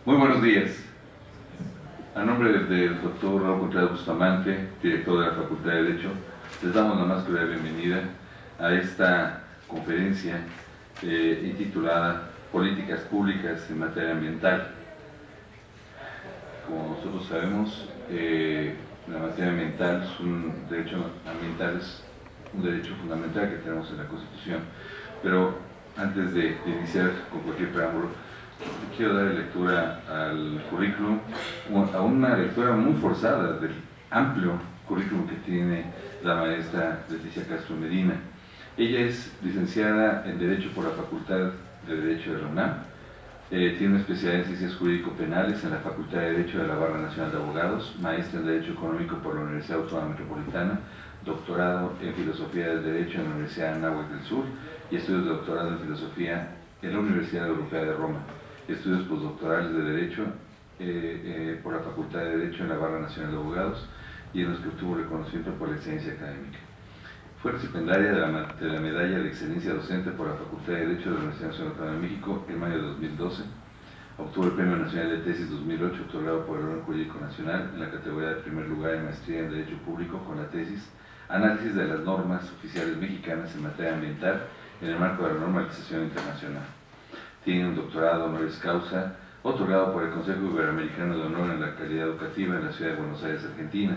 Muy buenos días. A nombre del doctor Raúl Contreras Bustamante, director de la Facultad de Derecho, les damos la más cordial bienvenida a esta conferencia intitulada Políticas Públicas en Materia Ambiental. Como nosotros sabemos, la materia ambiental es un derecho ambiental, es un derecho fundamental que tenemos en la Constitución. Pero antes de iniciar con cualquier preámbulo, quiero dar lectura al currículum, a una lectura muy forzada del amplio currículum que tiene la maestra Leticia Castro Medina. Ella es licenciada en Derecho por la Facultad de Derecho de la UNAM, tiene una especialidad en Ciencias Jurídico-Penales en la Facultad de Derecho de la Barra Nacional de Abogados, maestra en Derecho Económico por la Universidad Autónoma Metropolitana, doctorado en Filosofía del Derecho en la Universidad de Anáhuac del Sur y estudios de doctorado en Filosofía en la Universidad Europea de Roma. Estudios postdoctorales de Derecho por la Facultad de Derecho en la Barra Nacional de Abogados y en los que obtuvo reconocimiento por la excelencia académica. Fue recipiendaria de la Medalla de Excelencia Docente por la Facultad de Derecho de la Universidad Nacional Autónoma de México en mayo de 2012. Obtuvo el Premio Nacional de Tesis 2008, otorgado por el Orden Jurídico Nacional en la categoría de primer lugar en Maestría en Derecho Público con la tesis Análisis de las normas oficiales mexicanas en materia ambiental en el marco de la normalización internacional. Tiene un doctorado honoris causa otorgado por el Consejo Iberoamericano de Honor en la Calidad Educativa en la ciudad de Buenos Aires, Argentina.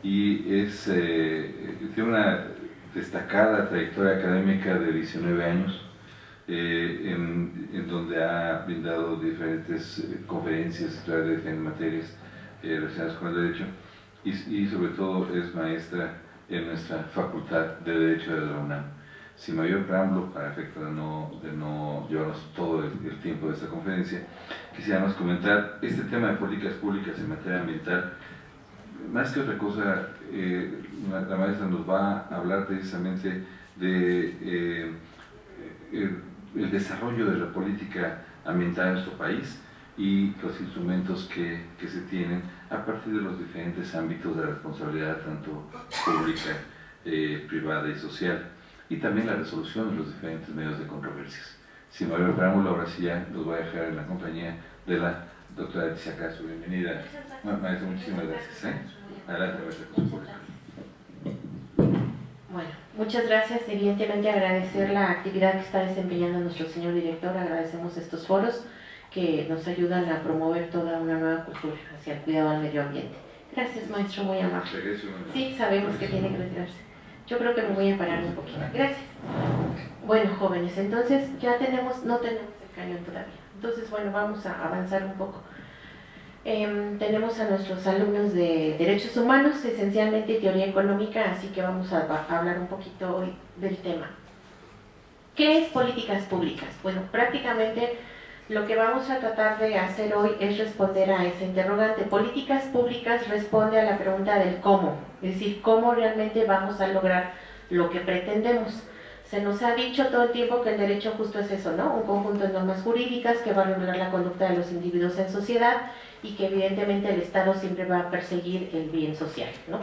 Y tiene una destacada trayectoria académica de 19 años, en donde ha brindado diferentes conferencias de diferentes materias relacionadas con el derecho y sobre todo es maestra en nuestra Facultad de Derecho de la UNAM. Sin mayor preámbulo, para efecto de no llevarnos todo el tiempo de esta conferencia, quisiéramos comentar este tema de políticas públicas en materia ambiental. Más que otra cosa, la maestra nos va a hablar precisamente de el desarrollo de la política ambiental en nuestro país y los instrumentos que se tienen a partir de los diferentes ámbitos de la responsabilidad, tanto pública, privada y social, y también la resolución de los diferentes medios de controversias. Sin mayor preámbulo, ahora sí ya los voy a dejar en la compañía de la doctora Leticia Castro. Bienvenida, maestra, muchísimas gracias. Adelante, maestra, con su público. Bueno, muchas gracias. Evidentemente agradecer la actividad que está desempeñando nuestro señor director, agradecemos estos foros que nos ayudan a promover toda una nueva cultura hacia el cuidado del medio ambiente. Gracias, maestro, muy amable. Sí, sabemos que tiene que retirarse. Yo creo que me voy a parar un poquito. Gracias. Bueno, jóvenes, entonces ya no tenemos el cañón todavía. Entonces, bueno, vamos a avanzar un poco. Tenemos a nuestros alumnos de Derechos Humanos, esencialmente Teoría Económica, así que vamos a hablar un poquito hoy del tema. ¿Qué es políticas públicas? Bueno, prácticamente lo que vamos a tratar de hacer hoy es responder a ese interrogante. Políticas públicas responde a la pregunta del cómo, es decir, cómo realmente vamos a lograr lo que pretendemos. Se nos ha dicho todo el tiempo que el derecho justo es eso, ¿no? Un conjunto de normas jurídicas que va a regular la conducta de los individuos en sociedad y que evidentemente el Estado siempre va a perseguir el bien social, ¿no?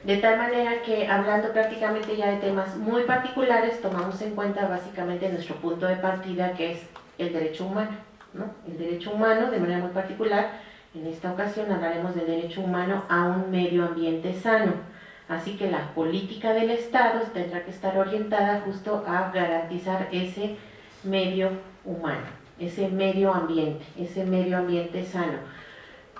De tal manera que, hablando prácticamente ya de temas muy particulares, tomamos en cuenta básicamente nuestro punto de partida, que es el derecho humano, ¿no? El derecho humano, de manera muy particular, en esta ocasión hablaremos del derecho humano a un medio ambiente sano. Así que la política del Estado tendrá que estar orientada justo a garantizar ese medio humano, ese medio ambiente sano.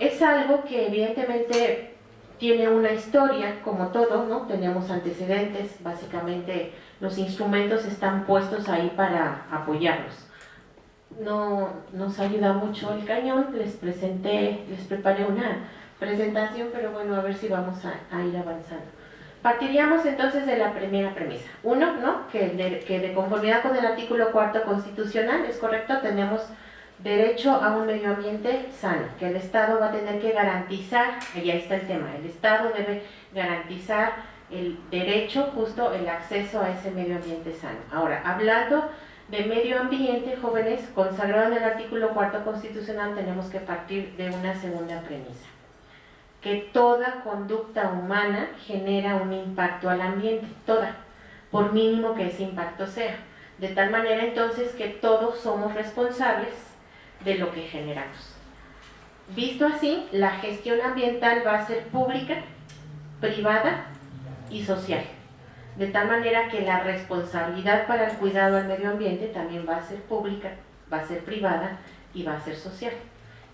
Es algo que evidentemente tiene una historia, como todo, ¿no? Tenemos antecedentes, básicamente los instrumentos están puestos ahí para apoyarnos. No nos ayuda mucho el cañón, les preparé una presentación, pero bueno, a ver si vamos a ir avanzando. Partiríamos entonces de la primera premisa. Uno, ¿no? Que de conformidad con el artículo 4 constitucional, es correcto, tenemos derecho a un medio ambiente sano, que el Estado va a tener que garantizar, ahí está el tema, el Estado debe garantizar el derecho, justo el acceso a ese medio ambiente sano. Ahora, hablando de medio ambiente, jóvenes, consagrado en el artículo 4 constitucional, tenemos que partir de una segunda premisa, que toda conducta humana genera un impacto al ambiente, toda, por mínimo que ese impacto sea, de tal manera entonces que todos somos responsables de lo que generamos. Visto así, la gestión ambiental va a ser pública, privada y social, de tal manera que la responsabilidad para el cuidado al medio ambiente también va a ser pública, va a ser privada y va a ser social.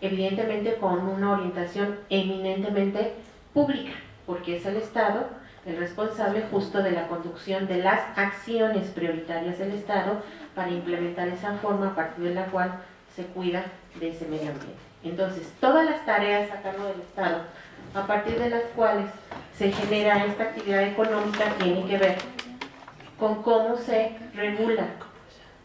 Evidentemente con una orientación eminentemente pública, porque es el Estado el responsable justo de la conducción de las acciones prioritarias del Estado para implementar esa forma a partir de la cual se cuida de ese medio ambiente. Entonces, todas las tareas a cargo del Estado, a partir de las cuales se genera esta actividad económica, tienen que ver con cómo se regula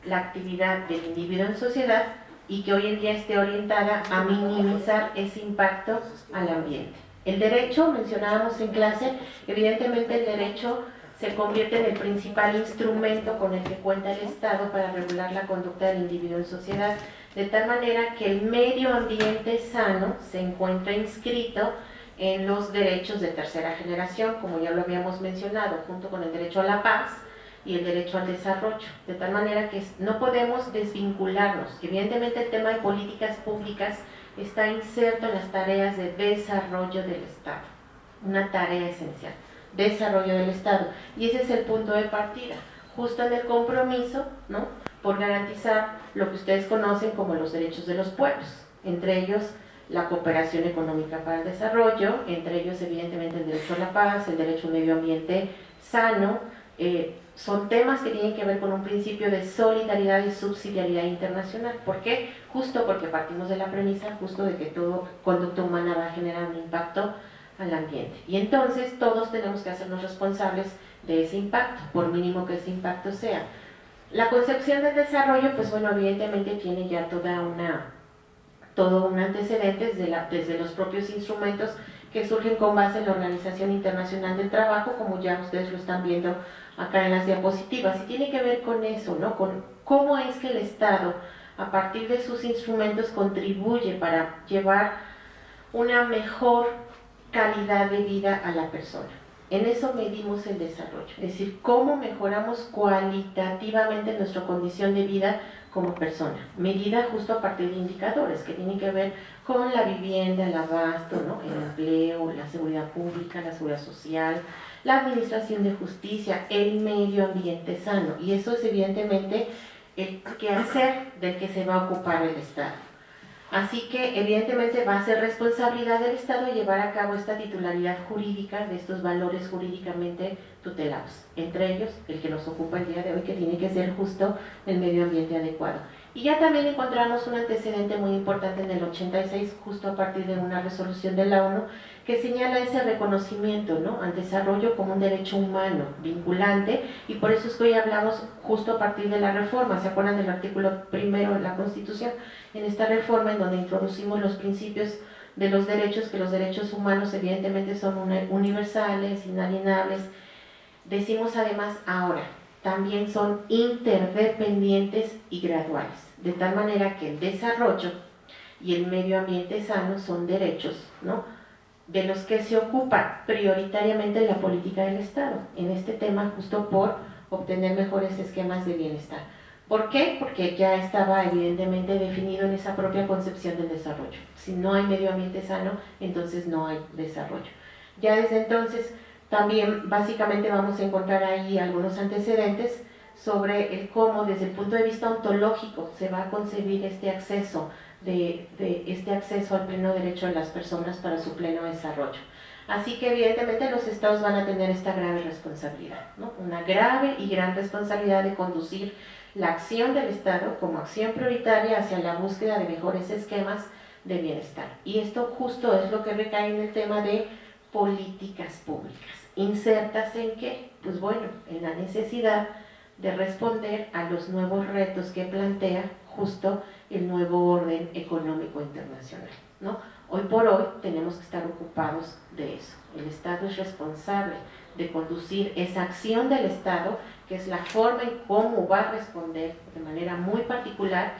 la actividad del individuo en sociedad y que hoy en día esté orientada a minimizar ese impacto al ambiente. El derecho, mencionábamos en clase, evidentemente el derecho se convierte en el principal instrumento con el que cuenta el Estado para regular la conducta del individuo en sociedad, de tal manera que el medio ambiente sano se encuentra inscrito en los derechos de tercera generación, como ya lo habíamos mencionado, junto con el derecho a la paz y el derecho al desarrollo, de tal manera que no podemos desvincularnos. Evidentemente el tema de políticas públicas está inserto en las tareas de desarrollo del Estado, una tarea esencial, desarrollo del Estado, y ese es el punto de partida, justo en el compromiso, ¿no?, por garantizar lo que ustedes conocen como los derechos de los pueblos, entre ellos la cooperación económica para el desarrollo, entre ellos evidentemente el derecho a la paz, el derecho a un medio ambiente sano. Son temas que tienen que ver con un principio de solidaridad y subsidiariedad internacional. ¿Por qué? Justo porque partimos de la premisa justo de que toda conducta humana va a generar un impacto al ambiente. Y entonces todos tenemos que hacernos responsables de ese impacto, por mínimo que ese impacto sea. La concepción del desarrollo, pues bueno, evidentemente tiene ya todo un antecedente desde los propios instrumentos que surgen con base en la Organización Internacional del Trabajo, como ya ustedes lo están viendo acá en las diapositivas, y tiene que ver con eso, ¿no?, con cómo es que el Estado, a partir de sus instrumentos, contribuye para llevar una mejor calidad de vida a la persona. En eso medimos el desarrollo, es decir, cómo mejoramos cualitativamente nuestra condición de vida como persona, medida justo a partir de indicadores que tienen que ver con la vivienda, el abasto, ¿no?, el empleo, la seguridad pública, la seguridad social, la administración de justicia, el medio ambiente sano, y eso es evidentemente el quehacer del que se va a ocupar el Estado. Así que evidentemente va a ser responsabilidad del Estado llevar a cabo esta titularidad jurídica de estos valores jurídicamente tutelados, entre ellos el que nos ocupa el día de hoy, que tiene que ser justo el medio ambiente adecuado. Y ya también encontramos un antecedente muy importante en el 86, justo a partir de una resolución de la ONU, que señala ese reconocimiento, ¿no?, al desarrollo como un derecho humano vinculante, y por eso es que hoy hablamos justo a partir de la reforma. ¿Se acuerdan del artículo primero de la Constitución? En esta reforma, en donde introducimos los principios de los derechos, que los derechos humanos evidentemente son universales, inalienables, decimos además ahora, también son interdependientes y graduales, de tal manera que el desarrollo y el medio ambiente sano son derechos, ¿no?, de los que se ocupa prioritariamente la política del Estado, en este tema justo por obtener mejores esquemas de bienestar. ¿Por qué? Porque ya estaba evidentemente definido en esa propia concepción del desarrollo. Si no hay medio ambiente sano, entonces no hay desarrollo. Ya desde entonces también básicamente vamos a encontrar ahí algunos antecedentes sobre el cómo desde el punto de vista ontológico se va a concebir este acceso al pleno derecho de las personas para su pleno desarrollo. Así que evidentemente los estados van a tener esta grave responsabilidad, ¿no?, una grave y gran responsabilidad de conducir la acción del Estado como acción prioritaria hacia la búsqueda de mejores esquemas de bienestar. Y esto justo es lo que recae en el tema de políticas públicas. ¿Insertas en qué? Pues bueno, en la necesidad de responder a los nuevos retos que plantea justo el nuevo orden económico internacional, ¿no? Hoy por hoy tenemos que estar ocupados de eso. El Estado es responsable de conducir esa acción del Estado, que es la forma en cómo va a responder de manera muy particular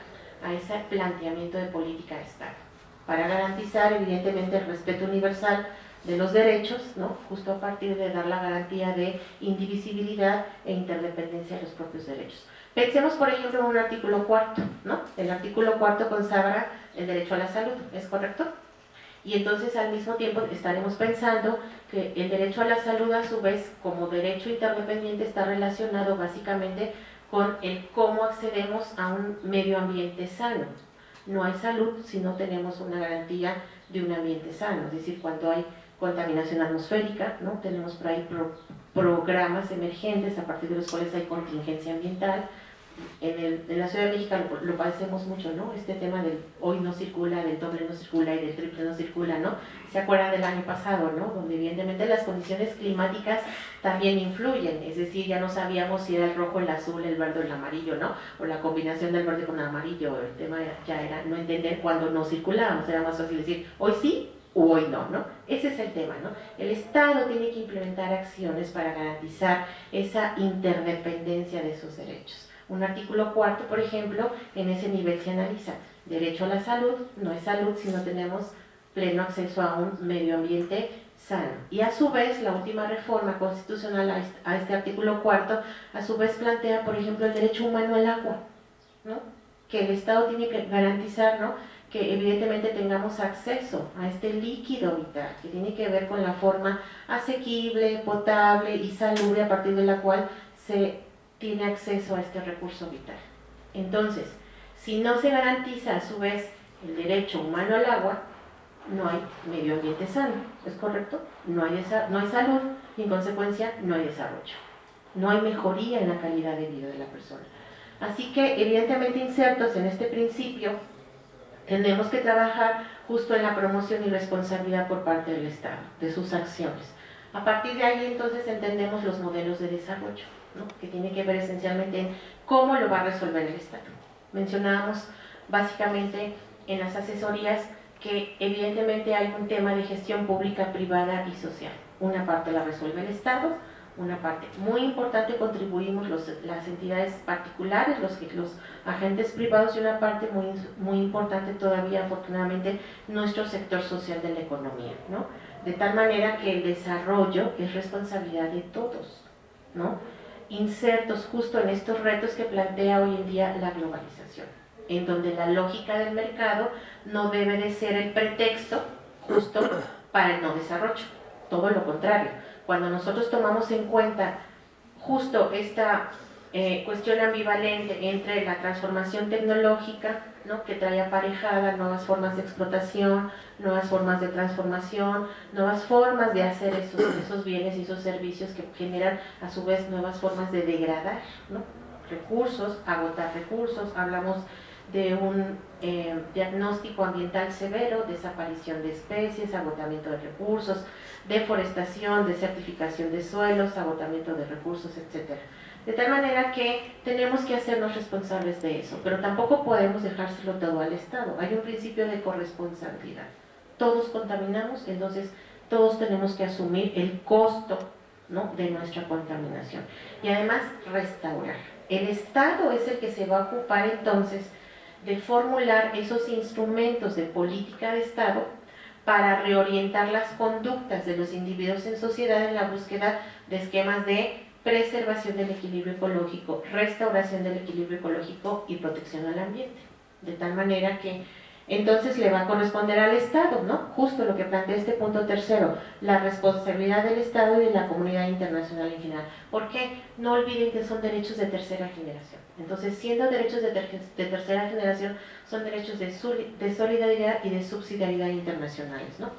a ese planteamiento de política de Estado, para garantizar evidentemente el respeto universal de los derechos, ¿no?, justo a partir de dar la garantía de indivisibilidad e interdependencia de los propios derechos. Pensemos, por ejemplo, en un artículo cuarto, ¿no? El artículo cuarto consagra el derecho a la salud, ¿es correcto? Y entonces al mismo tiempo estaremos pensando que el derecho a la salud a su vez como derecho interdependiente está relacionado básicamente con el cómo accedemos a un medio ambiente sano. No hay salud si no tenemos una garantía de un ambiente sano, es decir, cuando hay contaminación atmosférica, ¿no? Tenemos por ahí programas emergentes a partir de los cuales hay contingencia ambiental. En la Ciudad de México lo padecemos mucho, ¿no? Este tema del hoy no circula, del doble no circula y del triple no circula, ¿no? ¿Se acuerdan del año pasado, ¿no? Donde evidentemente las condiciones climáticas también influyen, es decir, ya no sabíamos si era el rojo, el azul, el verde o el amarillo, ¿no? O la combinación del verde con el amarillo, el tema ya era no entender cuándo no circulábamos, era más fácil decir hoy sí o hoy no, ¿no? Ese es el tema, ¿no? El Estado tiene que implementar acciones para garantizar esa interdependencia de esos derechos. Un artículo cuarto, por ejemplo, en ese nivel se analiza derecho a la salud, no es salud si no tenemos pleno acceso a un medio ambiente sano. Y a su vez, la última reforma constitucional a este artículo cuarto, a su vez plantea, por ejemplo, el derecho humano al agua, ¿no? Que el Estado tiene que garantizar, ¿no?, que evidentemente tengamos acceso a este líquido vital, que tiene que ver con la forma asequible, potable y salubre a partir de la cual se tiene acceso a este recurso vital. Entonces, si no se garantiza a su vez el derecho humano al agua, no hay medio ambiente sano, ¿es correcto? No hay salud y en consecuencia no hay desarrollo. No hay mejoría en la calidad de vida de la persona. Así que, evidentemente, insertos en este principio, tenemos que trabajar justo en la promoción y responsabilidad por parte del Estado, de sus acciones. A partir de ahí, entonces, entendemos los modelos de desarrollo, ¿no?, que tiene que ver esencialmente en cómo lo va a resolver el Estado. Mencionábamos básicamente en las asesorías que evidentemente hay un tema de gestión pública, privada y social. Una parte la resuelve el Estado, una parte muy importante contribuimos las entidades particulares, los agentes privados, y una parte muy importante todavía, afortunadamente, nuestro sector social de la economía, ¿no? De tal manera que el desarrollo es responsabilidad de todos, ¿no?, insertos justo en estos retos que plantea hoy en día la globalización, en donde la lógica del mercado no debe de ser el pretexto justo para el no desarrollo, todo lo contrario. Cuando nosotros tomamos en cuenta justo esta cuestión ambivalente entre la transformación tecnológica, ¿no?, que trae aparejada nuevas formas de explotación, nuevas formas de transformación, nuevas formas de hacer esos bienes y esos servicios que generan a su vez nuevas formas de degradar, ¿no?, recursos, agotar recursos. Hablamos de un diagnóstico ambiental severo, desaparición de especies, agotamiento de recursos, deforestación, desertificación de suelos, agotamiento de recursos, etc. De tal manera que tenemos que hacernos responsables de eso, pero tampoco podemos dejárselo todo al Estado. Hay un principio de corresponsabilidad. Todos contaminamos, entonces todos tenemos que asumir el costo, ¿no?, de nuestra contaminación. Y además restaurar. El Estado es el que se va a ocupar entonces de formular esos instrumentos de política de Estado para reorientar las conductas de los individuos en sociedad en la búsqueda de esquemas de preservación del equilibrio ecológico, restauración del equilibrio ecológico y protección al ambiente. De tal manera que entonces le va a corresponder al Estado, ¿no?, justo lo que plantea este punto tercero, la responsabilidad del Estado y de la comunidad internacional en general. ¿Por qué? No olviden que son derechos de tercera generación. Entonces, siendo derechos de tercera generación, son derechos de solidaridad y de subsidiariedad internacionales, ¿no?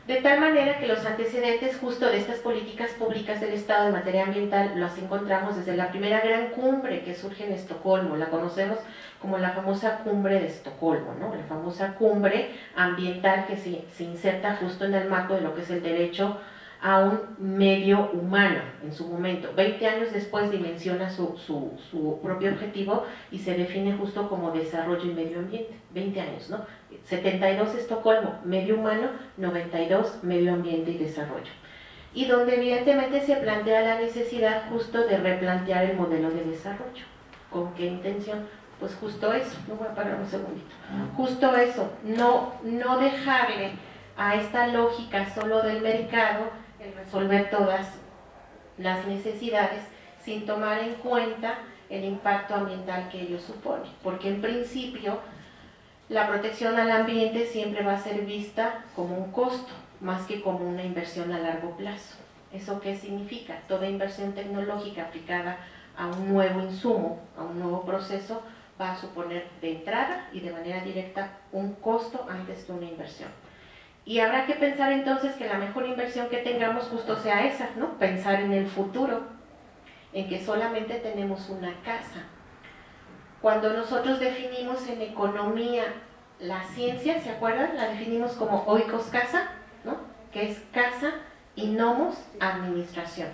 De tal manera que los antecedentes justo de estas políticas públicas del Estado en materia ambiental los encontramos desde la primera gran cumbre que surge en Estocolmo. La conocemos como la famosa cumbre de Estocolmo, ¿no?, la famosa cumbre ambiental que se inserta justo en el marco de lo que es el derecho a un medio humano en su momento. 20 años después dimensiona su propio objetivo y se define justo como desarrollo y medio ambiente. 20 años, ¿no? 72 Estocolmo, medio humano; 92 medio ambiente y desarrollo. Y donde evidentemente se plantea la necesidad justo de replantear el modelo de desarrollo. ¿Con qué intención? Pues justo eso. Me voy a parar un segundito. Justo eso, no dejarle a esta lógica solo del mercado el resolver todas las necesidades sin tomar en cuenta el impacto ambiental que ello supone, porque en principio la protección al ambiente siempre va a ser vista como un costo, más que como una inversión a largo plazo. ¿Eso qué significa? Toda inversión tecnológica aplicada a un nuevo insumo, a un nuevo proceso, va a suponer de entrada y de manera directa un costo antes que una inversión. Y habrá que pensar entonces que la mejor inversión que tengamos justo sea esa, ¿no? Pensar en el futuro, en que solamente tenemos una casa. Cuando nosotros definimos en economía la ciencia, ¿se acuerdan? La definimos como oikos casa, ¿no? Que es casa y nomos administración.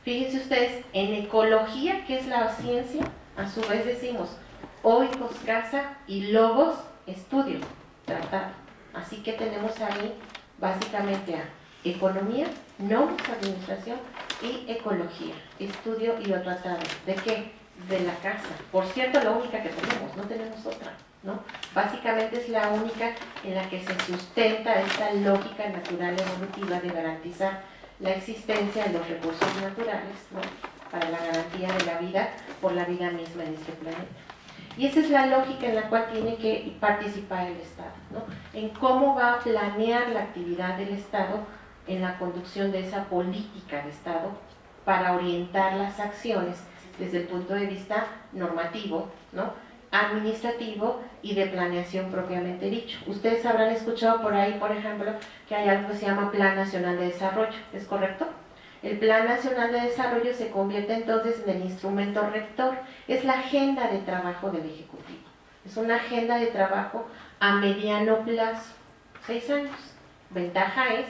Fíjense ustedes, en ecología, ¿qué es la ciencia? A su vez decimos oikos casa y logos estudio, tratado. Así que tenemos ahí básicamente a economía, nomos administración y ecología, estudio y o tratado. ¿De qué? De la casa. Por cierto, la única que tenemos, no tenemos otra, ¿no? Básicamente es la única en la que se sustenta esta lógica natural evolutiva de garantizar la existencia de los recursos naturales, ¿no? Para la garantía de la vida por la vida misma en este planeta. Y esa es la lógica en la cual tiene que participar el Estado, ¿no? En cómo va a planear la actividad del Estado en la conducción de esa política de Estado para orientar las acciones desde el punto de vista normativo, ¿no? Administrativo y de planeación propiamente dicho. Ustedes habrán escuchado por ahí, por ejemplo, que hay algo que se llama Plan Nacional de Desarrollo, ¿es correcto? El Plan Nacional de Desarrollo se convierte entonces en el instrumento rector, es la agenda de trabajo del Ejecutivo, es una agenda de trabajo a mediano plazo, 6 años. Ventaja es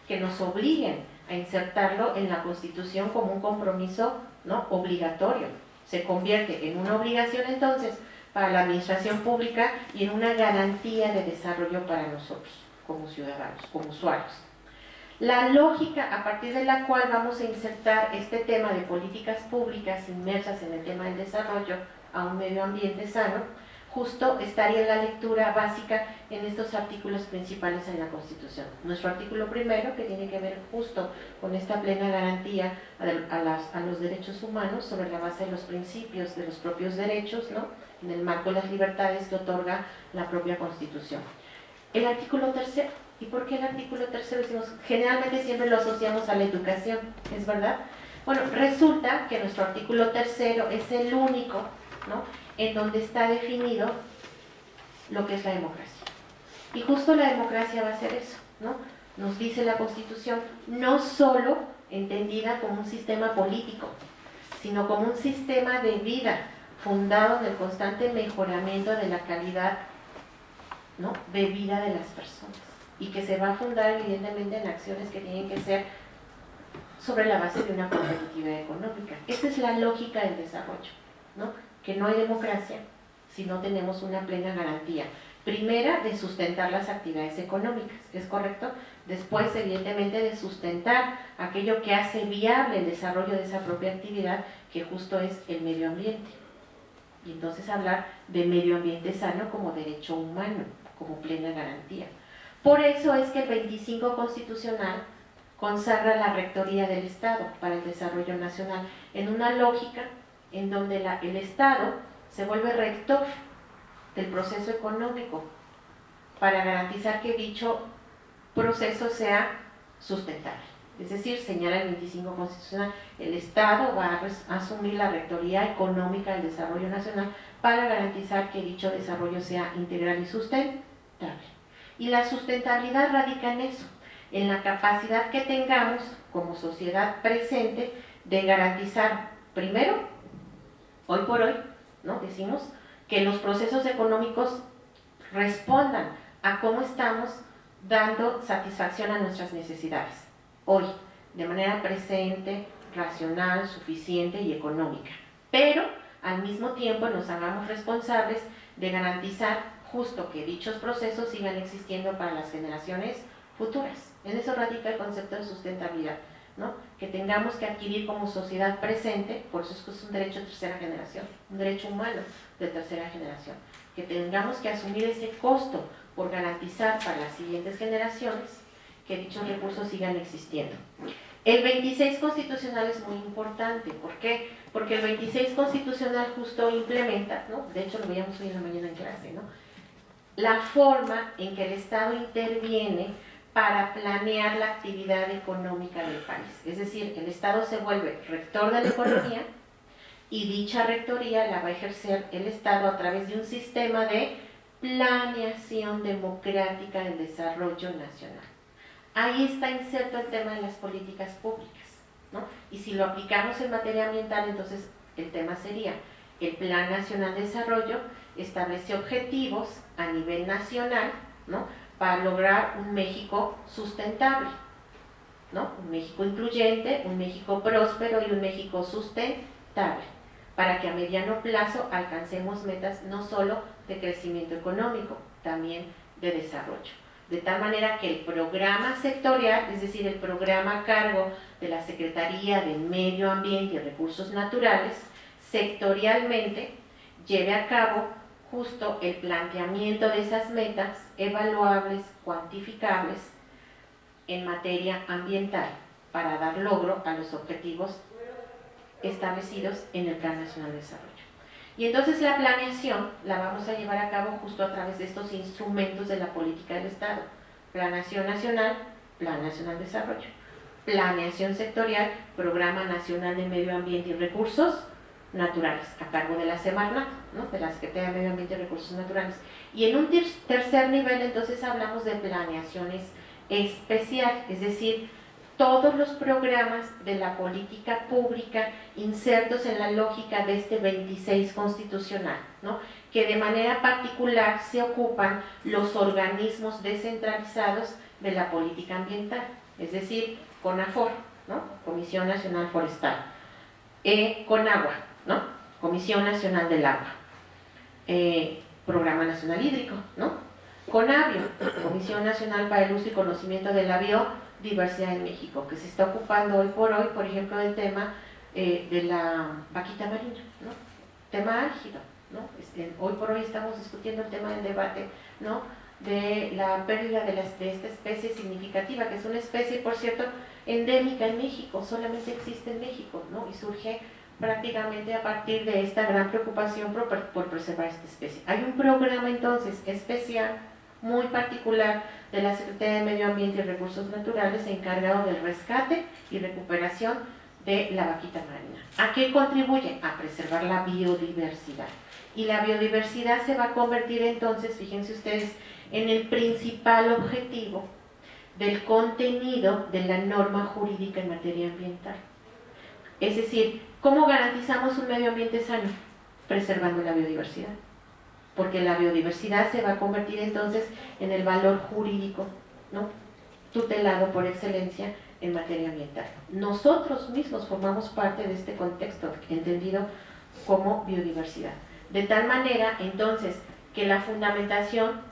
que nos obliguen a insertarlo en la Constitución como un compromiso, ¿no?, obligatorio. Se convierte en una obligación entonces para la administración pública y en una garantía de desarrollo para nosotros, como ciudadanos, como usuarios. La lógica a partir de la cual vamos a insertar este tema de políticas públicas inmersas en el tema del desarrollo a un medio ambiente sano, justo estaría la lectura básica en estos artículos principales en la Constitución. Nuestro artículo primero, que tiene que ver justo con esta plena garantía a los derechos humanos sobre la base de los principios de los propios derechos, ¿no?, en el marco de las libertades que otorga la propia Constitución. El artículo tercero. ¿Y por qué el artículo tercero? Decimos, generalmente siempre lo asociamos a la educación, ¿es verdad? Bueno, resulta que nuestro artículo tercero es el único, ¿no?, en donde está definido lo que es la democracia. Y justo la democracia va a ser eso, ¿no? Nos dice la Constitución, no solo entendida como un sistema político, sino como un sistema de vida fundado en el constante mejoramiento de la calidad, ¿no?, de vida de las personas, y que se va a fundar evidentemente en acciones que tienen que ser sobre la base de una competitividad económica. Esa es la lógica del desarrollo, ¿no?, que no hay democracia si no tenemos una plena garantía. Primera, de sustentar las actividades económicas, ¿es correcto? Después, evidentemente, de sustentar aquello que hace viable el desarrollo de esa propia actividad, que justo es el medio ambiente. Y entonces hablar de medio ambiente sano como derecho humano, como plena garantía. Por eso es que el 25 constitucional consagra la rectoría del Estado para el desarrollo nacional en una lógica en donde el Estado se vuelve rector del proceso económico para garantizar que dicho proceso sea sustentable. Es decir, señala el 25 constitucional, el Estado va a asumir la rectoría económica del desarrollo nacional para garantizar que dicho desarrollo sea integral y sustentable. Y la sustentabilidad radica en eso, en la capacidad que tengamos como sociedad presente de garantizar, primero, hoy por hoy, ¿no?, decimos que los procesos económicos respondan a cómo estamos dando satisfacción a nuestras necesidades, hoy, de manera presente, racional, suficiente y económica. Pero, al mismo tiempo, nos hagamos responsables de garantizar justo que dichos procesos sigan existiendo para las generaciones futuras. En eso radica el concepto de sustentabilidad, ¿no?, que tengamos que adquirir como sociedad presente, por eso es un derecho de tercera generación, un derecho humano de tercera generación, que tengamos que asumir ese costo por garantizar para las siguientes generaciones que dichos recursos sigan existiendo. El 26 constitucional es muy importante. ¿Por qué? Porque el 26 constitucional justo implementa, ¿no?, de hecho lo veíamos hoy en la mañana en clase, ¿no?, la forma en que el Estado interviene para planear la actividad económica del país. Es decir, el Estado se vuelve rector de la economía y dicha rectoría la va a ejercer el Estado a través de un sistema de planeación democrática del desarrollo nacional. Ahí está inserto el tema de las políticas públicas, ¿no? Y si lo aplicamos en materia ambiental, entonces el tema sería: el Plan Nacional de Desarrollo establece objetivos a nivel nacional, ¿no?, para lograr un México sustentable, ¿no?, un México incluyente, un México próspero y un México sustentable, para que a mediano plazo alcancemos metas no solo de crecimiento económico, también de desarrollo. De tal manera que el programa sectorial, es decir, el programa a cargo de la Secretaría de Medio Ambiente y Recursos Naturales, sectorialmente lleve a cabo justo el planteamiento de esas metas evaluables, cuantificables en materia ambiental para dar logro a los objetivos establecidos en el Plan Nacional de Desarrollo. Y entonces la planeación la vamos a llevar a cabo justo a través de estos instrumentos de la política del Estado: Planeación Nacional, Plan Nacional de Desarrollo; Planeación Sectorial, Programa Nacional de Medio Ambiente y Recursos Naturales, a cargo de la Semarnat, ¿no?, de la Secretaría de Medio Ambiente y Recursos Naturales. Y en un tercer nivel, entonces, hablamos de planeaciones especial, es decir, todos los programas de la política pública insertos en la lógica de este 26 constitucional, ¿no?, que de manera particular se ocupan los organismos descentralizados de la política ambiental, es decir, CONAFOR, ¿no?, Comisión Nacional Forestal; CONAGUA, ¿no?, Comisión Nacional del Agua; Programa Nacional Hídrico, ¿no?, CONABIO, Comisión Nacional para el Uso y Conocimiento de la Biodiversidad en México, que se está ocupando hoy, por ejemplo, del tema de la vaquita marina, ¿no?, tema álgido, ¿no? Hoy por hoy estamos discutiendo el tema del debate, ¿no?, de la pérdida de esta especie significativa, que es una especie, por cierto, endémica en México, solamente existe en México, ¿no?, y surge prácticamente a partir de esta gran preocupación por preservar esta especie. Hay un programa entonces especial, muy particular, de la Secretaría de Medio Ambiente y Recursos Naturales, encargado del rescate y recuperación de la vaquita marina. ¿A qué contribuye? A preservar la biodiversidad. Y la biodiversidad se va a convertir entonces, fíjense ustedes, en el principal objetivo del contenido de la norma jurídica en materia ambiental. Es decir, ¿cómo garantizamos un medio ambiente sano? Preservando la biodiversidad, porque la biodiversidad se va a convertir entonces en el valor jurídico, ¿no?, tutelado por excelencia en materia ambiental. Nosotros mismos formamos parte de este contexto entendido como biodiversidad, de tal manera entonces que la fundamentación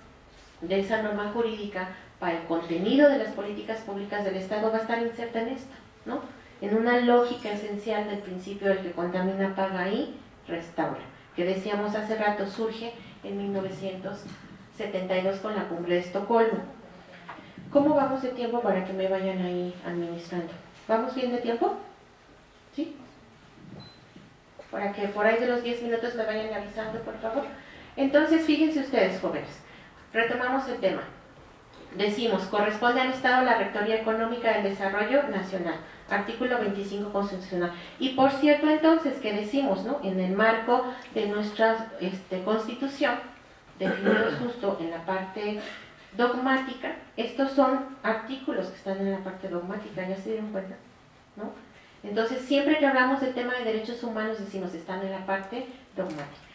de esa norma jurídica para el contenido de las políticas públicas del Estado va a estar inserta en esto, ¿no?, en una lógica esencial del principio del que contamina paga y restaura, que decíamos hace rato surge en 1972 con la Cumbre de Estocolmo. ¿Cómo vamos de tiempo para que me vayan ahí administrando? ¿Vamos bien de tiempo? ¿Sí? Para que por ahí de los 10 minutos me vayan avisando, por favor. Entonces, fíjense ustedes, jóvenes, retomamos el tema. Decimos, corresponde al Estado la Rectoría Económica del Desarrollo Nacional, artículo 25 constitucional. Y por cierto, entonces, que decimos, ¿no?, en el marco de nuestra Constitución, definidos justo en la parte dogmática, estos son artículos que están en la parte dogmática, ¿ya se dieron cuenta?, ¿no? Entonces, siempre que hablamos del tema de derechos humanos, decimos, están en la parte dogmática.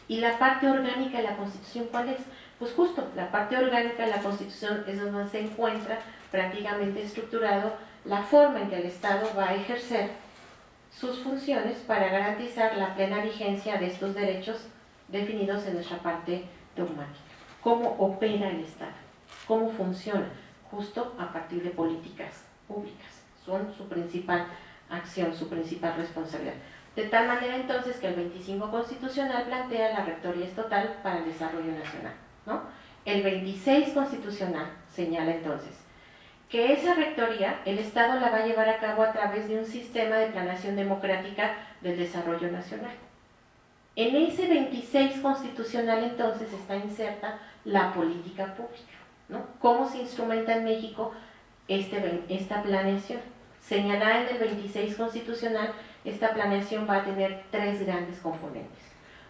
¿Y la parte orgánica de la Constitución cuál es? Pues justo, la parte orgánica de la Constitución es donde se encuentra prácticamente estructurado la forma en que el Estado va a ejercer sus funciones para garantizar la plena vigencia de estos derechos definidos en nuestra parte dogmática. ¿Cómo opera el Estado? ¿Cómo funciona? Justo a partir de políticas públicas. Son su principal acción, su principal responsabilidad. De tal manera entonces que el 25 constitucional plantea la rectoría estatal para el desarrollo nacional, ¿no? El 26 constitucional señala entonces que esa rectoría el Estado la va a llevar a cabo a través de un sistema de planeación democrática del desarrollo nacional. En ese 26 constitucional entonces está inserta la política pública, ¿no? ¿Cómo se instrumenta en México esta planeación? Señalada en el 26 constitucional, esta planeación va a tener 3 grandes componentes.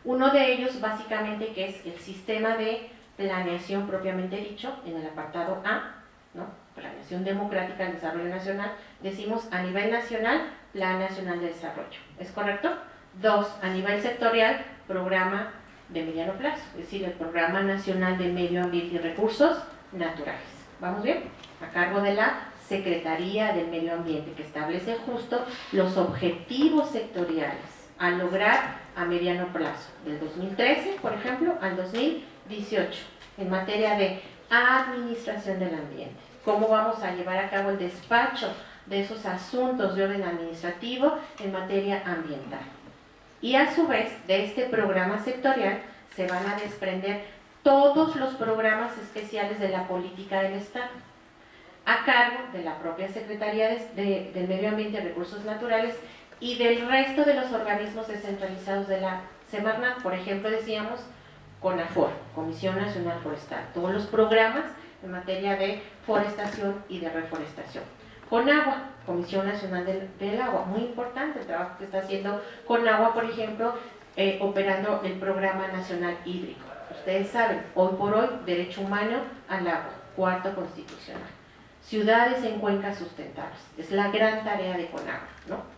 Uno de ellos, básicamente, que es el sistema de planeación propiamente dicho, en el apartado A, ¿no? Planeación democrática del desarrollo nacional, decimos a nivel nacional, Plan Nacional de Desarrollo. ¿Es correcto? 2, a nivel sectorial, programa de mediano plazo, es decir, el Programa Nacional de Medio Ambiente y Recursos Naturales. ¿Vamos bien? A cargo de la Secretaría del Medio Ambiente, que establece justo los objetivos sectoriales a lograr a mediano plazo, del 2013, por ejemplo, al 2018, en materia de administración del ambiente. ¿Cómo vamos a llevar a cabo el despacho de esos asuntos de orden administrativo en materia ambiental? Y a su vez, de este programa sectorial se van a desprender todos los programas especiales de la política del Estado, a cargo de la propia Secretaría del Medio Ambiente y Recursos Naturales y del resto de los organismos descentralizados de la Semarnat. Por ejemplo, decíamos CONAFOR, Comisión Nacional Forestal, todos los programas en materia de forestación y de reforestación. CONAGUA, Comisión Nacional del Agua, muy importante el trabajo que está haciendo CONAGUA, por ejemplo, operando el Programa Nacional Hídrico. Ustedes saben, hoy por hoy, derecho humano al agua, 4º constitucional. Ciudades en cuencas sustentables, es la gran tarea de CONAGUA, ¿no?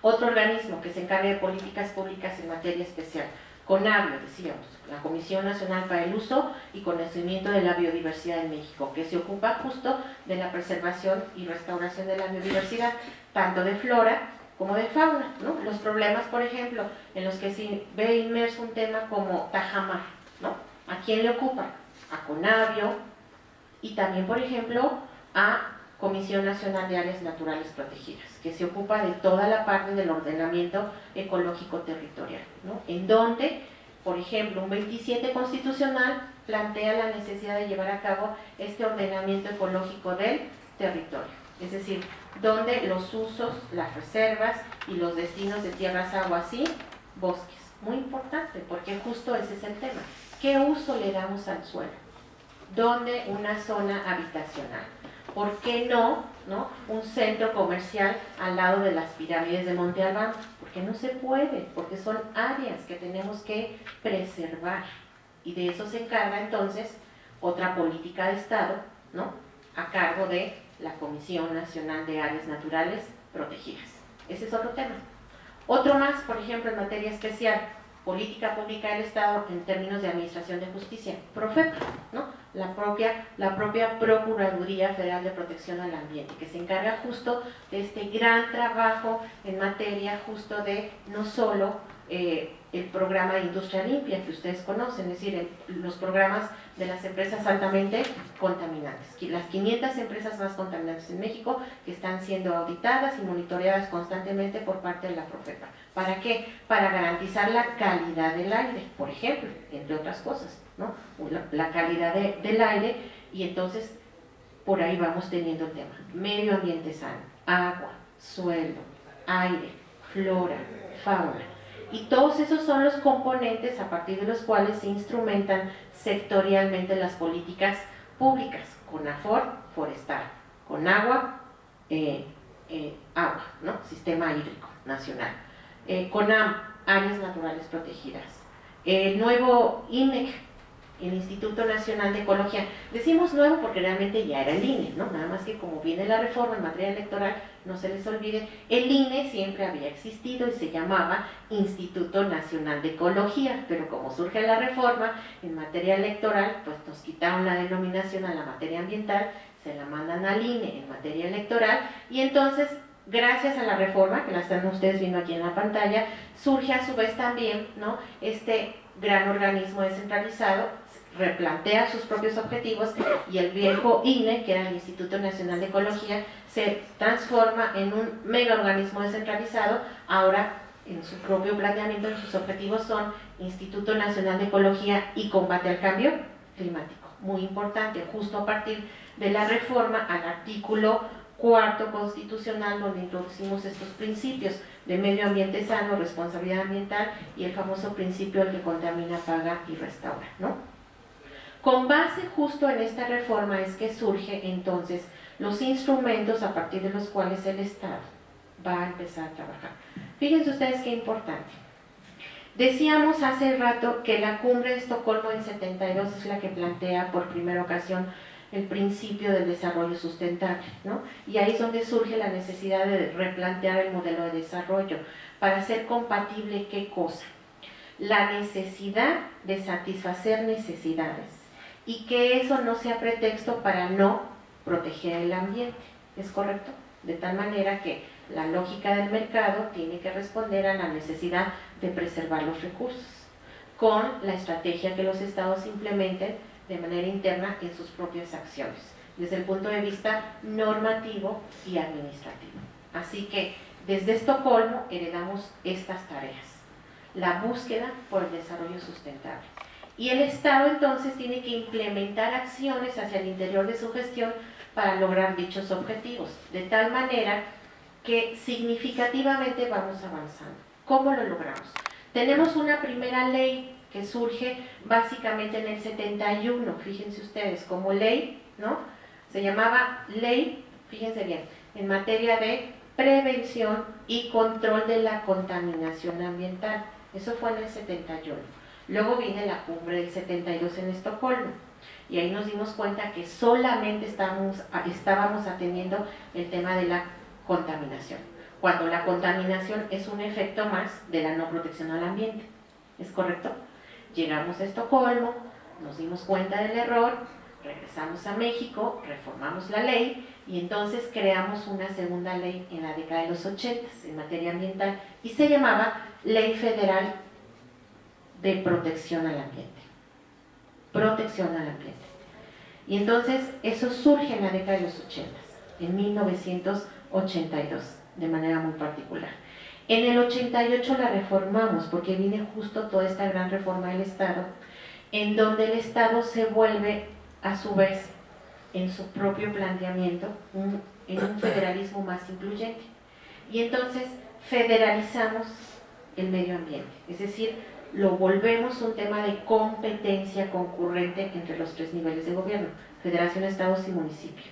Otro organismo que se encarga de políticas públicas en materia especial, CONABIO, decíamos, la Comisión Nacional para el Uso y Conocimiento de la Biodiversidad en México, que se ocupa justo de la preservación y restauración de la biodiversidad, tanto de flora como de fauna, ¿no? Los problemas, por ejemplo, en los que se ve inmerso un tema como tajamar, ¿no? ¿A quién le ocupa? A CONABIO y también, por ejemplo, a Comisión Nacional de Áreas Naturales Protegidas, que se ocupa de toda la parte del ordenamiento ecológico territorial, ¿no? En donde, por ejemplo, un 27 constitucional plantea la necesidad de llevar a cabo este ordenamiento ecológico del territorio, es decir, donde los usos, las reservas y los destinos de tierras, aguas y bosques. Muy importante, porque justo ese es el tema. ¿Qué uso le damos al suelo? ¿Dónde una zona habitacional? ¿Por qué no un centro comercial al lado de las pirámides de Monte Albán? Porque no se puede, porque son áreas que tenemos que preservar. Y de eso se encarga entonces otra política de Estado, ¿no? A cargo de la Comisión Nacional de Áreas Naturales Protegidas. Ese es otro tema. Otro más, por ejemplo, en materia especial, política pública del Estado en términos de administración de justicia, PROFEPA, ¿no? La propia Procuraduría Federal de Protección al Ambiente, que se encarga justo de este gran trabajo en materia justo de no solo el programa de Industria Limpia que ustedes conocen, es decir, los programas de las empresas altamente contaminantes, las 500 empresas más contaminantes en México que están siendo auditadas y monitoreadas constantemente por parte de la PROFEPA. ¿Para qué? Para garantizar la calidad del aire, por ejemplo, entre otras cosas, ¿no? La calidad del aire, y entonces por ahí vamos teniendo el tema. Medio ambiente sano, agua, suelo, aire, flora, fauna. Y todos esos son los componentes a partir de los cuales se instrumentan sectorialmente las políticas públicas. CONAFOR, forestal; CONAGUA, agua, ¿no? Sistema hídrico nacional; CONAM, áreas naturales protegidas; el nuevo INEC, el Instituto Nacional de Ecología. Decimos nuevo porque realmente ya era el INE, ¿no? Nada más que como viene la reforma en materia electoral, no se les olvide, el INE siempre había existido y se llamaba Instituto Nacional de Ecología, pero como surge la reforma en materia electoral, pues nos quitaron la denominación a la materia ambiental, se la mandan al INE en materia electoral, y entonces, gracias a la reforma, que la están ustedes viendo aquí en la pantalla, surge a su vez también, ¿no?, este gran organismo descentralizado, replantea sus propios objetivos, y el viejo INE, que era el Instituto Nacional de Ecología, se transforma en un mega organismo descentralizado. Ahora, en su propio planteamiento, en sus objetivos son Instituto Nacional de Ecología y Combate al Cambio Climático. Muy importante, justo a partir de la reforma al artículo 4º constitucional, donde introducimos estos principios de medio ambiente sano, responsabilidad ambiental y el famoso principio: el que contamina, paga y restaura, ¿no? Con base justo en esta reforma es que surge entonces los instrumentos a partir de los cuales el Estado va a empezar a trabajar. Fíjense ustedes qué importante. Decíamos hace rato que la cumbre de Estocolmo en 72 es la que plantea por primera ocasión el principio del desarrollo sustentable, ¿no? Y ahí es donde surge la necesidad de replantear el modelo de desarrollo para hacer compatible ¿qué cosa? La necesidad de satisfacer necesidades y que eso no sea pretexto para no proteger el ambiente, ¿es correcto? De tal manera que la lógica del mercado tiene que responder a la necesidad de preservar los recursos, con la estrategia que los estados implementen de manera interna en sus propias acciones, desde el punto de vista normativo y administrativo. Así que desde Estocolmo heredamos estas tareas, la búsqueda por el desarrollo sustentable. Y el Estado entonces tiene que implementar acciones hacia el interior de su gestión para lograr dichos objetivos, de tal manera que significativamente vamos avanzando. ¿Cómo lo logramos? Tenemos una primera ley que surge básicamente en el 71, fíjense ustedes, como ley, ¿no? Se llamaba ley, fíjense bien, en materia de prevención y control de la contaminación ambiental. Eso fue en el 71. Luego viene la cumbre del 72 en Estocolmo. Y ahí nos dimos cuenta que solamente estábamos atendiendo el tema de la contaminación, cuando la contaminación es un efecto más de la no protección al ambiente. ¿Es correcto? Llegamos a Estocolmo, nos dimos cuenta del error, regresamos a México, reformamos la ley y entonces creamos una segunda ley en la década de los 80 en materia ambiental y se llamaba Ley Federal de Protección al Ambiente. Protección al ambiente. Y entonces eso surge en la década de los 80, en 1982, de manera muy particular. En el 88 la reformamos porque viene justo toda esta gran reforma del Estado, en donde el Estado se vuelve a su vez en su propio planteamiento en un federalismo más incluyente. Y entonces federalizamos el medio ambiente, es decir, lo volvemos un tema de competencia concurrente entre los tres niveles de gobierno, federación, estados y municipio.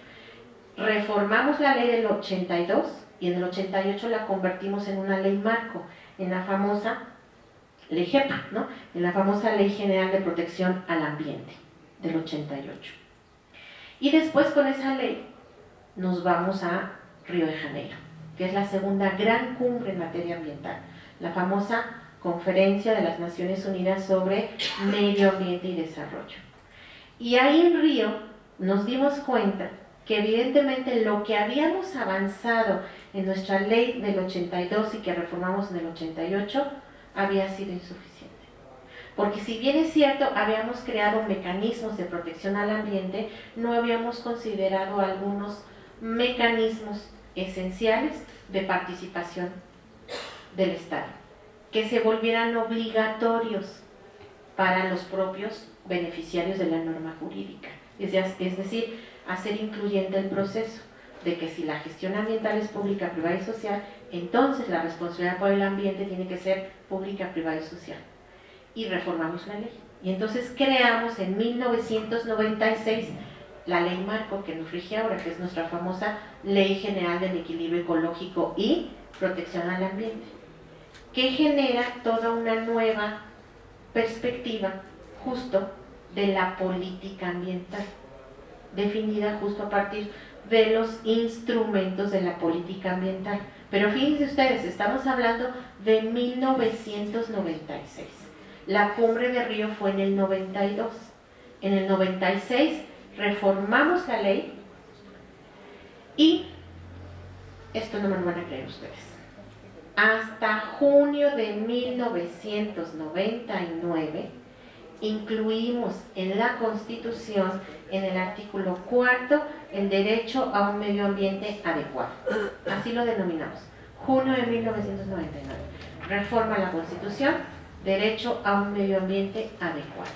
Reformamos la ley del 82 y en el 88 la convertimos en una ley marco, en la famosa ley GEPA, ¿no? En la famosa Ley General de Protección al Ambiente del 88. Y después con esa ley nos vamos a Río de Janeiro, que es la segunda gran cumbre en materia ambiental, la famosa Conferencia de las Naciones Unidas sobre Medio Ambiente y Desarrollo. Y ahí en Río nos dimos cuenta que evidentemente lo que habíamos avanzado en nuestra ley del 82 y que reformamos en el 88 había sido insuficiente. Porque si bien es cierto, habíamos creado mecanismos de protección al ambiente, no habíamos considerado algunos mecanismos esenciales de participación del Estado, que se volvieran obligatorios para los propios beneficiarios de la norma jurídica. Es decir, hacer incluyente el proceso de que si la gestión ambiental es pública, privada y social, entonces la responsabilidad por el ambiente tiene que ser pública, privada y social. Y reformamos la ley. Y entonces creamos en 1996 la ley marco que nos rige ahora, que es nuestra famosa Ley General del Equilibrio Ecológico y Protección al Ambiente, que genera toda una nueva perspectiva justo de la política ambiental, definida justo a partir de los instrumentos de la política ambiental. Pero fíjense ustedes, estamos hablando de 1996. La cumbre de Río fue en el 92. En el 96 reformamos la ley y esto no me lo van a creer ustedes. Hasta junio de 1999 incluimos en la Constitución, en el artículo 4, el derecho a un medio ambiente adecuado. Así lo denominamos. Junio de 1999. Reforma la Constitución, derecho a un medio ambiente adecuado.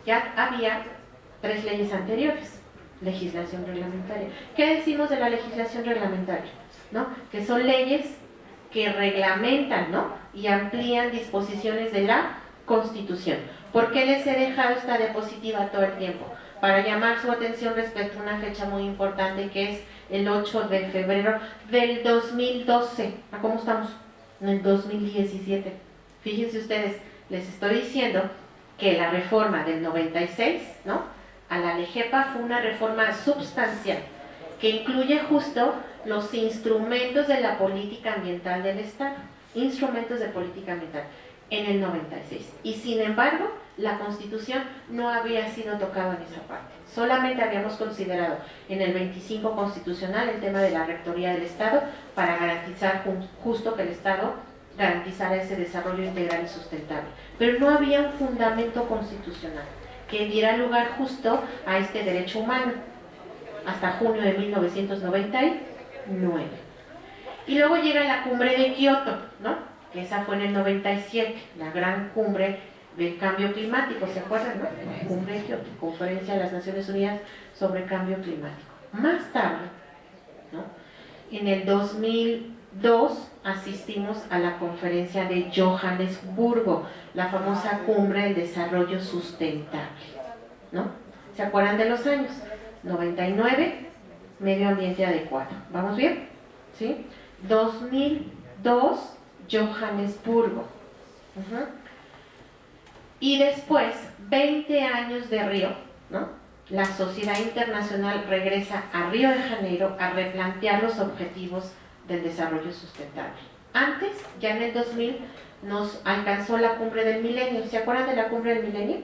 Ya había 3 leyes anteriores, legislación reglamentaria. ¿Qué decimos de la legislación reglamentaria? ¿No? Que son leyes que reglamentan, ¿no? Y amplían disposiciones de la Constitución. ¿Por qué les he dejado esta diapositiva todo el tiempo? Para llamar su atención respecto a una fecha muy importante que es el 8 de febrero del 2012. ¿A cómo estamos? En el 2017. Fíjense ustedes, les estoy diciendo que la reforma del 96, ¿no?, a la LEGEPA fue una reforma sustancial que incluye justo los instrumentos de la política ambiental del Estado, instrumentos de política ambiental, en el 96. Y sin embargo, la Constitución no había sido tocada en esa parte. Solamente habíamos considerado en el 25 constitucional el tema de la rectoría del Estado para garantizar justo que el Estado garantizara ese desarrollo integral y sustentable. Pero no había un fundamento constitucional que diera lugar justo a este derecho humano hasta junio de 1999. Y luego llega la cumbre de Kioto, ¿no?, que esa fue en el 97, la gran cumbre del cambio climático, ¿se acuerdan, no? La cumbre de Kioto, conferencia de las Naciones Unidas sobre cambio climático. Más tarde, ¿no?, en el 2002 asistimos a la conferencia de Johannesburgo, la famosa cumbre del desarrollo sustentable, ¿no? ¿Se acuerdan de los años? 99, medio ambiente adecuado. ¿Vamos bien? ¿Sí? 2002, Johannesburgo. Y después, 20 años de Río, ¿no?, la sociedad internacional regresa a Río de Janeiro a replantear los objetivos del desarrollo sustentable. Antes, ya en el 2000, nos alcanzó la cumbre del milenio. ¿Se acuerdan de la cumbre del milenio?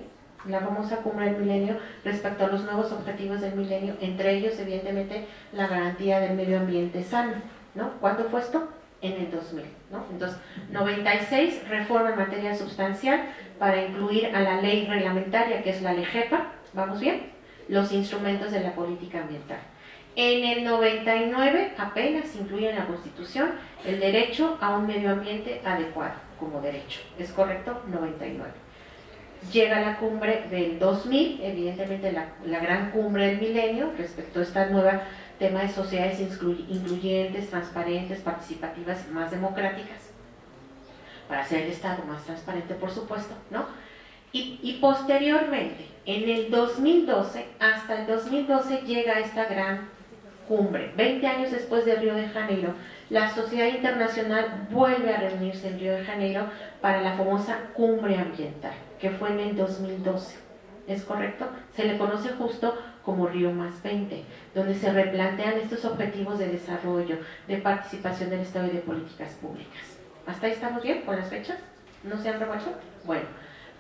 La famosa cumbre del milenio respecto a los nuevos objetivos del milenio, entre ellos, evidentemente, la garantía del medio ambiente sano, ¿no? ¿Cuándo fue esto? En el 2000, ¿no? Entonces, 96, reforma en materia sustancial para incluir a la ley reglamentaria, que es la LEGEPA, ¿vamos bien?, los instrumentos de la política ambiental. En el 99 apenas incluye en la Constitución el derecho a un medio ambiente adecuado como derecho. ¿Es correcto? 99. Llega la cumbre del 2000, evidentemente la gran cumbre del milenio respecto a esta nueva tema de sociedades incluyentes, transparentes, participativas y más democráticas, para hacer el Estado más transparente, por supuesto, ¿no? Y posteriormente, en el 2012, hasta el 2012 llega esta gran cumbre. 20 años después de Río de Janeiro, la sociedad internacional vuelve a reunirse en Río de Janeiro para la famosa cumbre ambiental, que fue en el 2012. ¿Es correcto? Se le conoce justo como Río +20, donde se replantean estos objetivos de desarrollo, de participación del Estado y de políticas públicas. ¿Hasta ahí estamos bien con las fechas? ¿No se han revuelto? Bueno,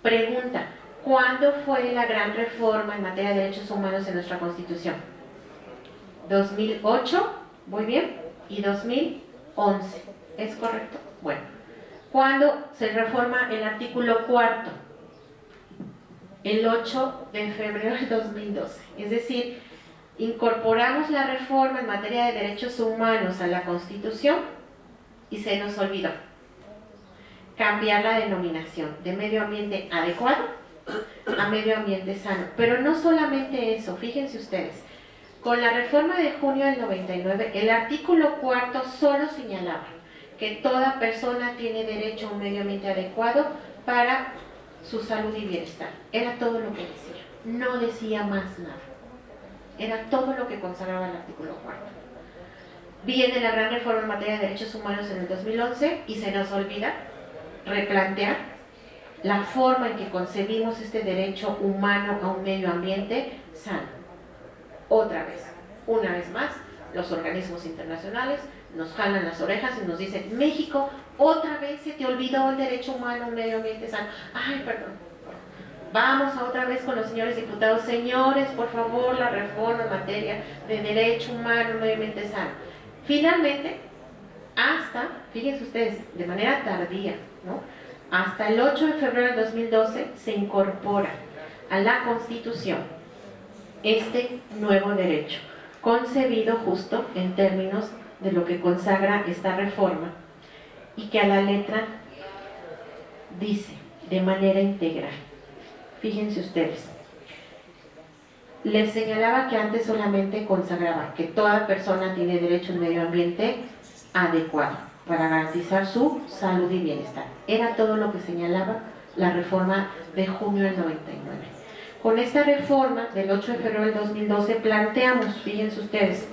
pregunta, ¿cuándo fue la gran reforma en materia de derechos humanos en nuestra Constitución? 2008, muy bien, y 2011, ¿es correcto? Bueno, ¿cuándo se reforma el artículo 4? El 8 de febrero de 2012, es decir, incorporamos la reforma en materia de derechos humanos a la Constitución y se nos olvidó cambiar la denominación de medio ambiente adecuado a medio ambiente sano. Pero no solamente eso, fíjense ustedes, con la reforma de junio del 99, el artículo 4 solo señalaba que toda persona tiene derecho a un medio ambiente adecuado para su salud y bienestar. Era todo lo que decía, no decía más nada. Era todo lo que consagraba el artículo 4. Viene la gran reforma en materia de derechos humanos en el 2011 y se nos olvida replantear la forma en que concebimos este derecho humano a un medio ambiente sano. Otra vez, una vez más, los organismos internacionales nos jalan las orejas y nos dicen: México, otra vez se te olvidó el derecho humano a un medio ambiente sano. Ay, perdón. Vamos a otra vez con los señores diputados. Señores, por favor, la reforma en materia de derecho humano a un medio ambiente sano. Finalmente, hasta, fíjense ustedes, de manera tardía, ¿no?, hasta el 8 de febrero del 2012 se incorpora a la Constitución este nuevo derecho, concebido justo en términos de lo que consagra esta reforma, y que a la letra dice de manera integral. Fíjense ustedes, les señalaba que antes solamente consagraba que toda persona tiene derecho a un medio ambiente adecuado para garantizar su salud y bienestar. Era todo lo que señalaba la reforma de junio del 99. Con esta reforma del 8 de febrero del 2012 planteamos, fíjense ustedes,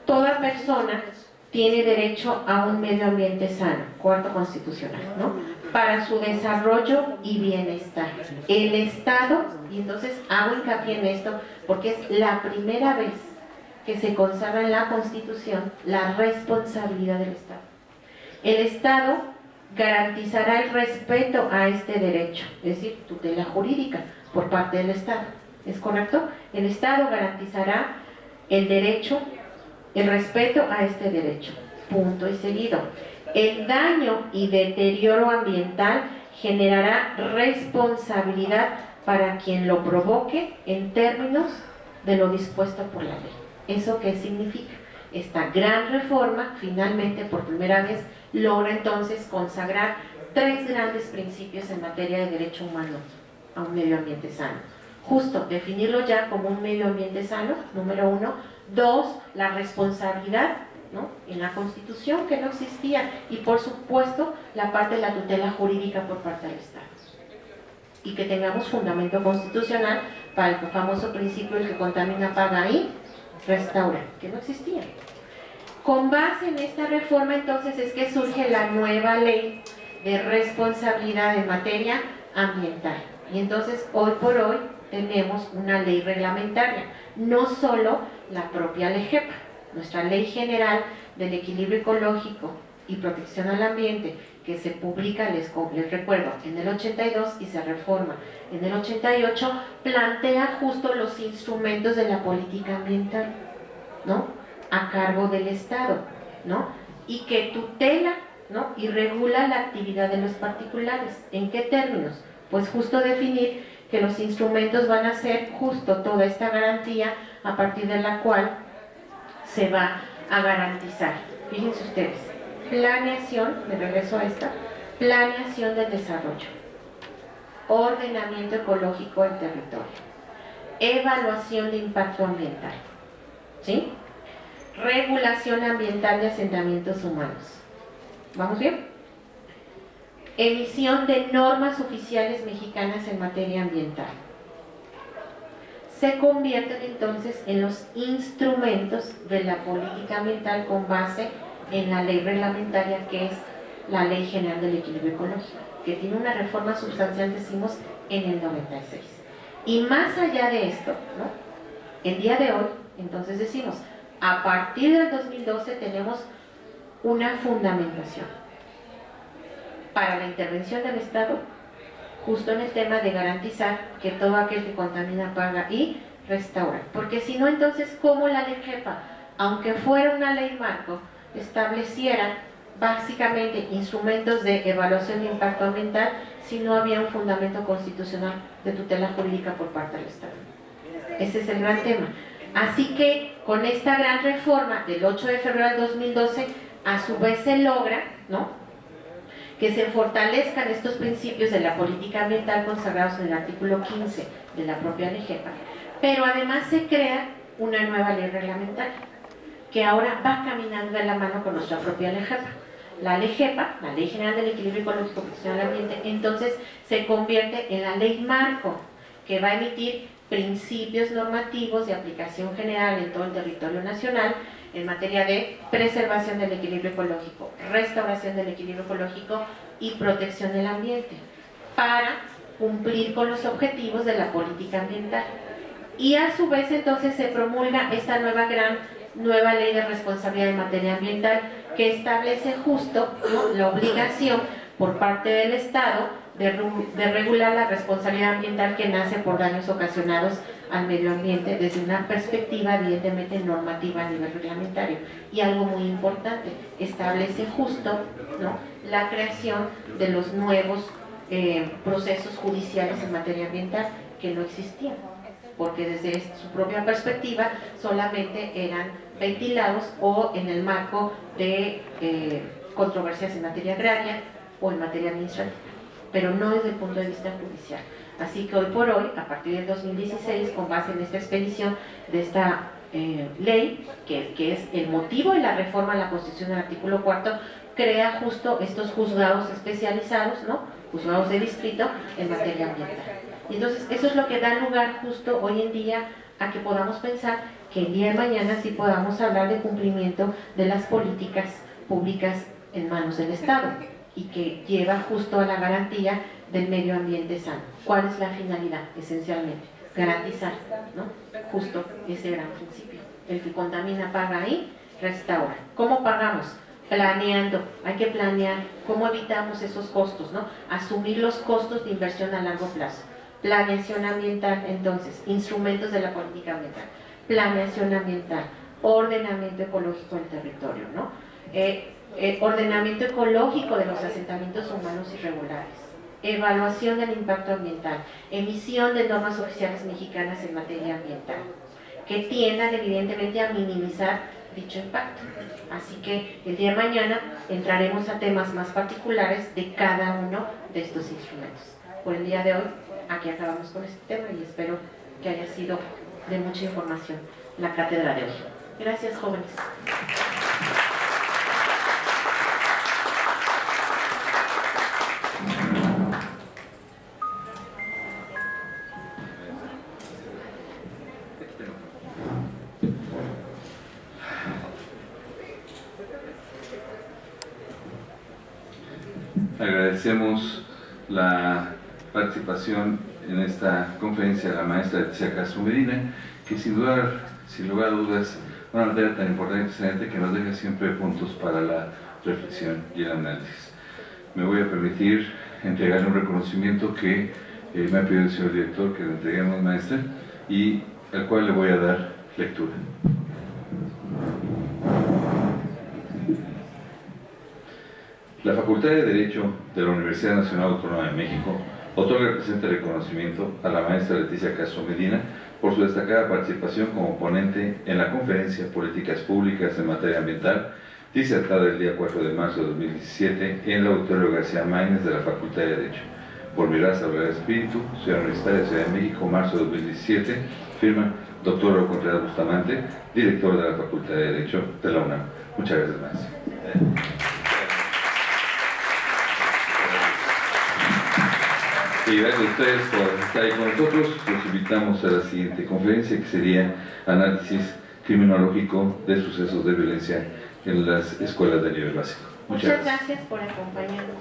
toda persona tiene derecho a un medio ambiente sano, cuarto constitucional, ¿no? Para su desarrollo y bienestar. El Estado, y entonces hago hincapié en esto, porque es la primera vez que se consagra en la Constitución la responsabilidad del Estado. El Estado garantizará el respeto a este derecho, es decir, tutela jurídica por parte del Estado. ¿Es correcto? El Estado garantizará el derecho, el respeto a este derecho. Punto y seguido. El daño y deterioro ambiental generará responsabilidad para quien lo provoque en términos de lo dispuesto por la ley. ¿Eso qué significa? Esta gran reforma, finalmente, por primera vez, logra entonces consagrar tres grandes principios en materia de derecho humano a un medio ambiente sano. Justo, definirlo ya como un medio ambiente sano, número uno. Dos, la responsabilidad, ¿no?, en la Constitución, que no existía, y por supuesto la parte de la tutela jurídica por parte del Estado. Y que tengamos fundamento constitucional para el famoso principio el que contamina paga y restaura, que no existía. Con base en esta reforma entonces es que surge la nueva ley de responsabilidad en materia ambiental. Y entonces hoy por hoy tenemos una ley reglamentaria, no solo la propia LEGEPA, nuestra Ley General del Equilibrio Ecológico y Protección al Ambiente, que se publica, les recuerdo, en el 82 y se reforma en el 88, plantea justo los instrumentos de la política ambiental, ¿no?, a cargo del Estado, ¿no?, y que tutela, ¿no?, y regula la actividad de los particulares. ¿En qué términos? Pues justo definir que los instrumentos van a ser justo toda esta garantía a partir de la cual se va a garantizar. Fíjense ustedes, planeación, me regreso a esta, planeación del desarrollo, ordenamiento ecológico del territorio, evaluación de impacto ambiental, ¿sí?, regulación ambiental de asentamientos humanos. ¿Vamos bien? Emisión de normas oficiales mexicanas en materia ambiental. Se convierten entonces en los instrumentos de la política ambiental con base en la ley reglamentaria, que es la Ley General del Equilibrio Ecológico, que tiene una reforma sustancial, decimos, en el 96. Y más allá de esto, ¿no?, el día de hoy, entonces decimos, a partir del 2012 tenemos una fundamentación para la intervención del Estado, justo en el tema de garantizar que todo aquel que contamina paga y restaura. Porque si no, entonces, ¿cómo la LEGEPA, aunque fuera una ley marco, estableciera básicamente instrumentos de evaluación de impacto ambiental si no había un fundamento constitucional de tutela jurídica por parte del Estado? Ese es el gran tema. Así que con esta gran reforma del 8 de febrero del 2012, a su vez se logra, ¿no?, que se fortalezcan estos principios de la política ambiental consagrados en el artículo 15 de la propia LEGEPA, pero además se crea una nueva ley reglamentaria, que ahora va caminando de la mano con nuestra propia LEGEPA. La LEGEPA, la Ley General del Equilibrio Ecológico y Protección al Ambiente, entonces se convierte en la ley marco, que va a emitir principios normativos de aplicación general en todo el territorio nacional en materia de preservación del equilibrio ecológico, restauración del equilibrio ecológico y protección del ambiente, para cumplir con los objetivos de la política ambiental. Y a su vez entonces se promulga esta nueva ley de responsabilidad en materia ambiental, que establece justo, ¿no?, la obligación por parte del Estado de regular la responsabilidad ambiental que nace por daños ocasionados al medio ambiente desde una perspectiva evidentemente normativa a nivel reglamentario. Y algo muy importante, establece justo, ¿no?, la creación de los nuevos procesos judiciales en materia ambiental que no existían, porque desde su propia perspectiva solamente eran ventilados o en el marco de controversias en materia agraria o en materia administrativa, pero no desde el punto de vista judicial. Así que hoy por hoy, a partir del 2016, con base en esta expedición de esta ley, que es el motivo de la reforma a la Constitución del artículo 4, crea justo estos juzgados especializados, ¿no?, juzgados de distrito en materia ambiental. Y entonces eso es lo que da lugar justo hoy en día a que podamos pensar que el día de mañana sí podamos hablar de cumplimiento de las políticas públicas en manos del Estado y que lleva justo a la garantía del medio ambiente sano. ¿Cuál es la finalidad? Esencialmente, garantizar, ¿no? Justo ese gran principio. El que contamina paga ahí, restaura. ¿Cómo pagamos? Planeando, hay que planear cómo evitamos esos costos, ¿no? Asumir los costos de inversión a largo plazo. Planeación ambiental, entonces, instrumentos de la política ambiental. Planeación ambiental, ordenamiento ecológico del territorio, ¿no? Ordenamiento ecológico de los asentamientos humanos irregulares, evaluación del impacto ambiental, emisión de normas oficiales mexicanas en materia ambiental, que tiendan evidentemente a minimizar dicho impacto. Así que el día de mañana entraremos a temas más particulares de cada uno de estos instrumentos. Por el día de hoy, aquí acabamos con este tema y espero que haya sido de mucha información la cátedra de hoy. Gracias, jóvenes. Agradecemos la participación en esta conferencia de la maestra Leticia Castro Medina, que sin lugar a dudas, una materia tan importante y excelente que nos deja siempre puntos para la reflexión y el análisis. Me voy a permitir entregarle un reconocimiento que me ha pedido el señor director que le entreguemos, maestra, y al cual le voy a dar lectura. La Facultad de Derecho de la Universidad Nacional Autónoma de México otorga el presente reconocimiento a la maestra Leticia Castro Medina por su destacada participación como ponente en la conferencia Políticas Públicas en Materia Ambiental, disertada el día 4 de marzo de 2017 en el Auditorio García Maínez de la Facultad de Derecho. Por mi raza, hablar de espíritu, Ciudad Universitaria de Ciudad de México, marzo de 2017, firma Dr. Raúl Contreras Bustamante, director de la Facultad de Derecho de la UNAM. Muchas gracias, maestra. Y gracias a ustedes por estar ahí con nosotros. Los invitamos a la siguiente conferencia, que sería Análisis Criminológico de Sucesos de Violencia en las Escuelas de Nivel Básico. Muchas gracias por acompañarnos.